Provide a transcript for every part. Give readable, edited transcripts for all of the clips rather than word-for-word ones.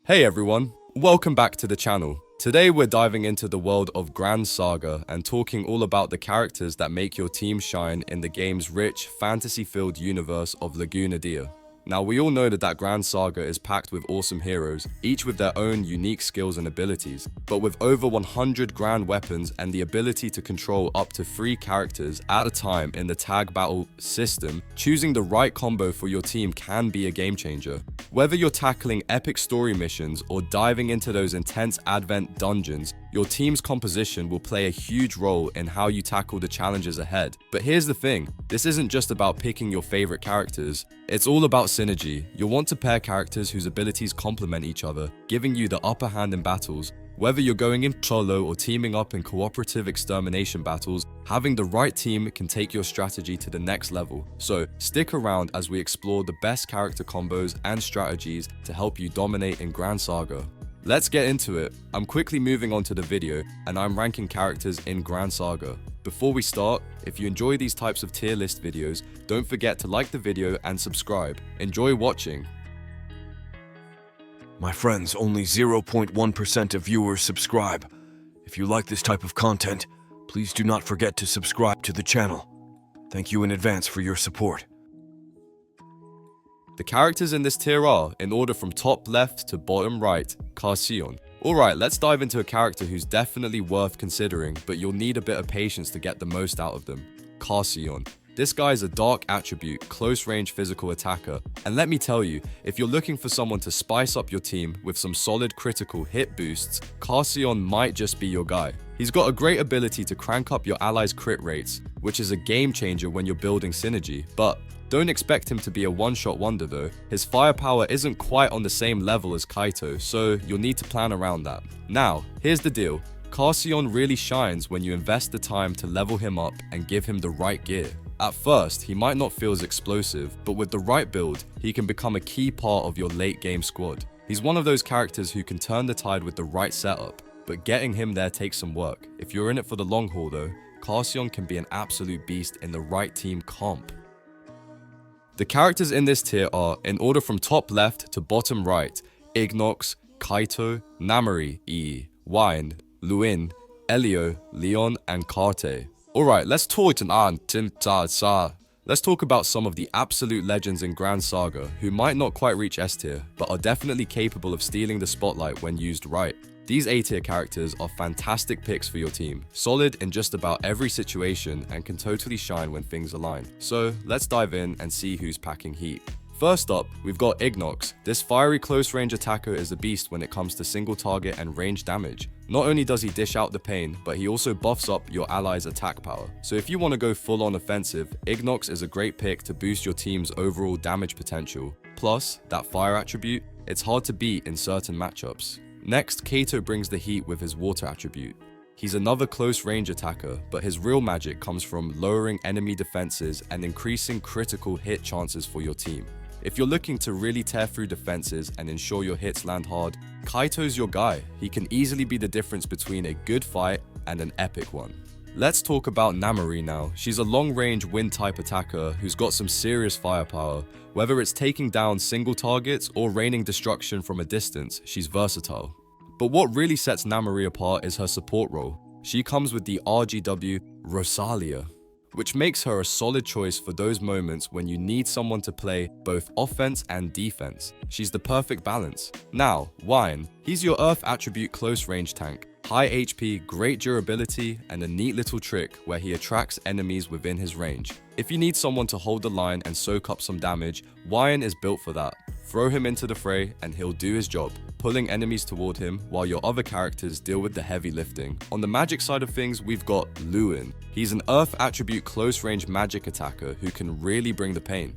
Hey everyone, welcome back to the channel. Today we're diving into the world of Gran Saga and talking all about the characters that make your team shine in the game's rich, fantasy-filled universe of Laguna Dia. Now we all know that Gran Saga is packed with awesome heroes, each with their own unique skills and abilities, but with over 100 grand weapons and the ability to control up to 3 characters at a time in the tag battle system, choosing the right combo for your team can be a game changer. Whether you're tackling epic story missions or diving into those intense Advent dungeons, your team's composition will play a huge role in how you tackle the challenges ahead. But here's the thing, this isn't just about picking your favorite characters, it's all about synergy. You'll want to pair characters whose abilities complement each other, giving you the upper hand in battles. Whether you're going in solo or teaming up in cooperative extermination battles, having the right team can take your strategy to the next level. So stick around as we explore the best character combos and strategies to help you dominate in Gran Saga. Let's get into it. I'm quickly moving on to the video and I'm ranking characters in Gran Saga. Before we start, if you enjoy these types of tier list videos, don't forget to like the video and subscribe. Enjoy watching. My friends, only 0.1% of viewers subscribe. If you like this type of content, please do not forget to subscribe to the channel. Thank you in advance for your support. The characters in this tier are, in order from top left to bottom right, Carion. Alright, let's dive into a character who's definitely worth considering, but you'll need a bit of patience to get the most out of them. Carion. This guy is a dark attribute, close range physical attacker, and let me tell you, if you're looking for someone to spice up your team with some solid critical hit boosts, Carion might just be your guy. He's got a great ability to crank up your allies' crit rates, which is a game changer when you're building synergy, but don't expect him to be a one-shot wonder though. His firepower isn't quite on the same level as Kaito, so you'll need to plan around that. Now, here's the deal. Carion really shines when you invest the time to level him up and give him the right gear. At first, he might not feel as explosive, but with the right build, he can become a key part of your late game squad. He's one of those characters who can turn the tide with the right setup, but getting him there takes some work. If you're in it for the long haul though, Carion can be an absolute beast in the right team comp. The characters in this tier are, in order from top left to bottom right, Ignox, Kaito, Namori, Wine, Luin, Elio, Leon, and Karte. Alright, let's talk about some of the absolute legends in Gran Saga who might not quite reach S tier, but are definitely capable of stealing the spotlight when used right. These A tier characters are fantastic picks for your team, solid in just about every situation and can totally shine when things align. So let's dive in and see who's packing heat. First up, we've got Ignox. This fiery close range attacker is a beast when it comes to single target and range damage. Not only does he dish out the pain, but he also buffs up your allies' attack power. So if you want to go full on offensive, Ignox is a great pick to boost your team's overall damage potential. Plus, that fire attribute, it's hard to beat in certain matchups. Next, Kaito brings the heat with his water attribute. He's another close range attacker, but his real magic comes from lowering enemy defenses and increasing critical hit chances for your team. If you're looking to really tear through defenses and ensure your hits land hard, Kaito's your guy. He can easily be the difference between a good fight and an epic one. Let's talk about Namori now. She's a long-range wind-type attacker who's got some serious firepower. Whether it's taking down single targets or raining destruction from a distance, she's versatile. But what really sets Namori apart is her support role. She comes with the RGW Rosalia, which makes her a solid choice for those moments when you need someone to play both offense and defense. She's the perfect balance. Now, Wine. He's your Earth attribute close range tank. High HP, great durability, and a neat little trick where he attracts enemies within his range. If you need someone to hold the line and soak up some damage, Wine is built for that. Throw him into the fray and he'll do his job, pulling enemies toward him while your other characters deal with the heavy lifting. On the magic side of things, we've got Luin. He's an Earth attribute close range magic attacker who can really bring the pain.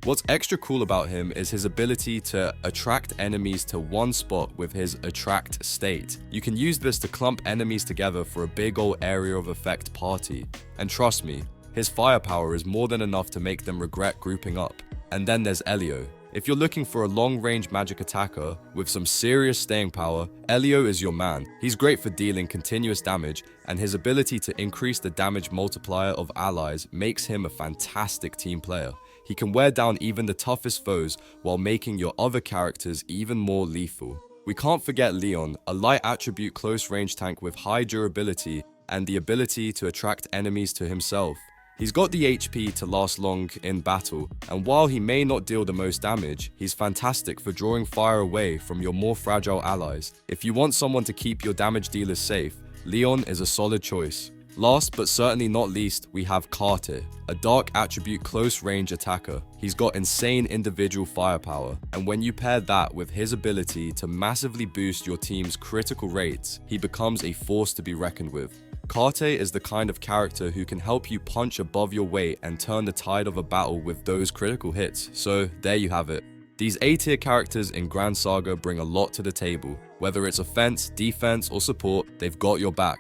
What's extra cool about him is his ability to attract enemies to one spot with his attract state. You can use this to clump enemies together for a big ol' area of effect party. And trust me, his firepower is more than enough to make them regret grouping up. And then there's Elio. If you're looking for a long-range magic attacker with some serious staying power, Elio is your man. He's great for dealing continuous damage, and his ability to increase the damage multiplier of allies makes him a fantastic team player. He can wear down even the toughest foes while making your other characters even more lethal. We can't forget Leon, a light attribute close range tank with high durability and the ability to attract enemies to himself. He's got the HP to last long in battle, and while he may not deal the most damage, he's fantastic for drawing fire away from your more fragile allies. If you want someone to keep your damage dealers safe, Leon is a solid choice. Last but certainly not least, we have Carion, a dark attribute close range attacker. He's got insane individual firepower, and when you pair that with his ability to massively boost your team's critical rates, he becomes a force to be reckoned with. Carion is the kind of character who can help you punch above your weight and turn the tide of a battle with those critical hits, so there you have it. These A-tier characters in Gran Saga bring a lot to the table. Whether it's offense, defense, or support, they've got your back.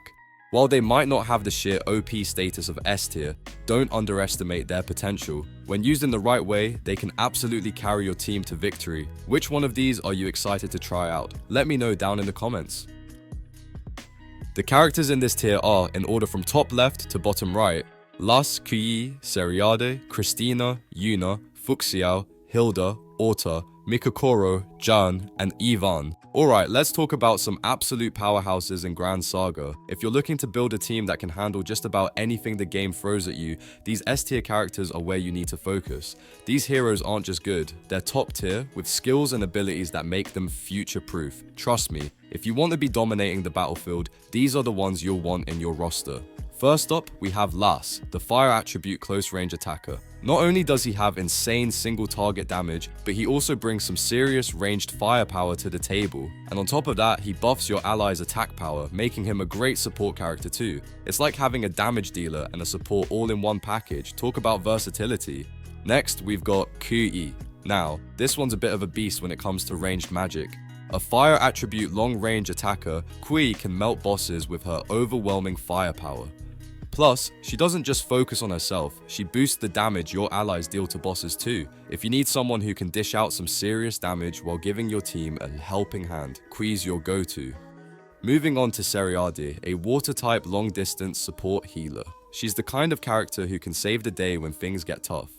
While they might not have the sheer OP status of S tier, don't underestimate their potential. When used in the right way, they can absolutely carry your team to victory. Which one of these are you excited to try out? Let me know down in the comments. The characters in this tier are, in order from top left to bottom right, Las, Kuyi, Seriade, Christina, Yuna, Fuxiao, Hilda, Orta, Mikokoro, Jan, and Ivan. Alright, let's talk about some absolute powerhouses in Gran Saga. If you're looking to build a team that can handle just about anything the game throws at you, these S tier characters are where you need to focus. These heroes aren't just good, they're top tier with skills and abilities that make them future proof. Trust me, if you want to be dominating the battlefield, these are the ones you'll want in your roster. First up, we have Las, the fire attribute close range attacker. Not only does he have insane single target damage, but he also brings some serious ranged firepower to the table. And on top of that, he buffs your allies' attack power, making him a great support character too. It's like having a damage dealer and a support all in one package. Talk about versatility. Next, we've got Kuyi. Now, this one's a bit of a beast when it comes to ranged magic. A fire attribute long range attacker, Kuyi can melt bosses with her overwhelming firepower. Plus, she doesn't just focus on herself, she boosts the damage your allies deal to bosses too. If you need someone who can dish out some serious damage while giving your team a helping hand, Kuyi's your go-to. Moving on to Seriade, a water-type long-distance support healer. She's the kind of character who can save the day when things get tough.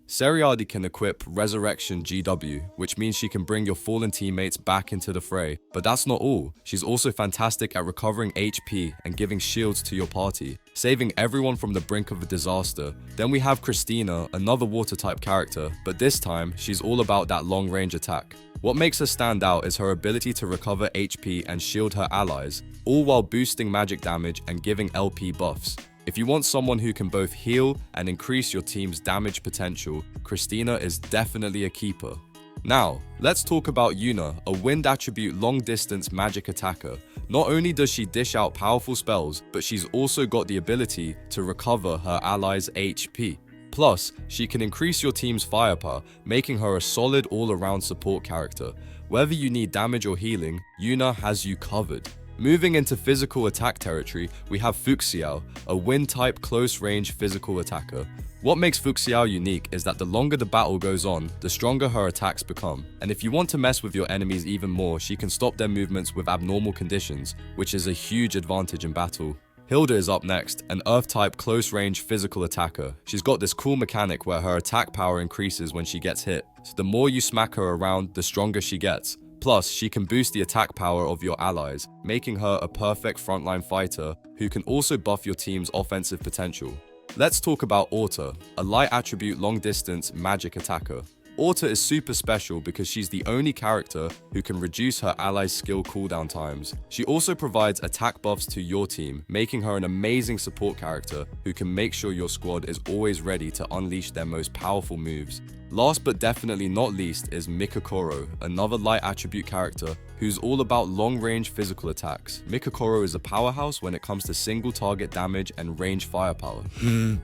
Seriade can equip Resurrection GW, which means she can bring your fallen teammates back into the fray. But that's not all. She's also fantastic at recovering HP and giving shields to your party, saving everyone from the brink of a disaster. Then we have Christina, another water-type character, but this time, she's all about that long-range attack. What makes her stand out is her ability to recover HP and shield her allies, all while boosting magic damage and giving LP buffs. If you want someone who can both heal and increase your team's damage potential, Christina is definitely a keeper. Now, let's talk about Yuna, a wind attribute long-distance magic attacker. Not only does she dish out powerful spells, but she's also got the ability to recover her allies' HP. Plus, she can increase your team's firepower, making her a solid all-around support character. Whether you need damage or healing, Yuna has you covered. Moving into physical attack territory, we have Fuxiao, a wind-type close-range physical attacker. What makes Fuxiao unique is that the longer the battle goes on, the stronger her attacks become. And if you want to mess with your enemies even more, she can stop their movements with abnormal conditions, which is a huge advantage in battle. Hilda is up next, an Earth-type close-range physical attacker. She's got this cool mechanic where her attack power increases when she gets hit, so the more you smack her around, the stronger she gets. Plus, she can boost the attack power of your allies, making her a perfect frontline fighter who can also buff your team's offensive potential. Let's talk about Orta, a light attribute long-distance magic attacker. Orta is super special because she's the only character who can reduce her allies' skill cooldown times. She also provides attack buffs to your team, making her an amazing support character who can make sure your squad is always ready to unleash their most powerful moves. Last but definitely not least is Mikokoro, another light attribute character who's all about long-range physical attacks. Mikokoro is a powerhouse when it comes to single target damage and range firepower.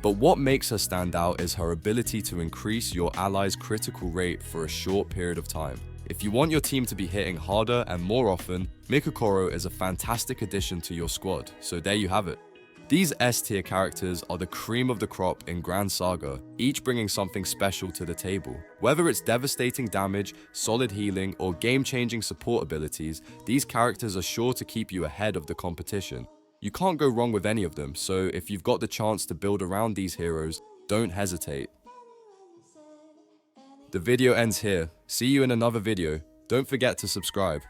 But what makes her stand out is her ability to increase your allies' critical rate for a short period of time. If you want your team to be hitting harder and more often, Mikokoro is a fantastic addition to your squad, so there you have it. These S-tier characters are the cream of the crop in Gran Saga, each bringing something special to the table. Whether it's devastating damage, solid healing, or game-changing support abilities, these characters are sure to keep you ahead of the competition. You can't go wrong with any of them, so if you've got the chance to build around these heroes, don't hesitate. The video ends here. See you in another video. Don't forget to subscribe.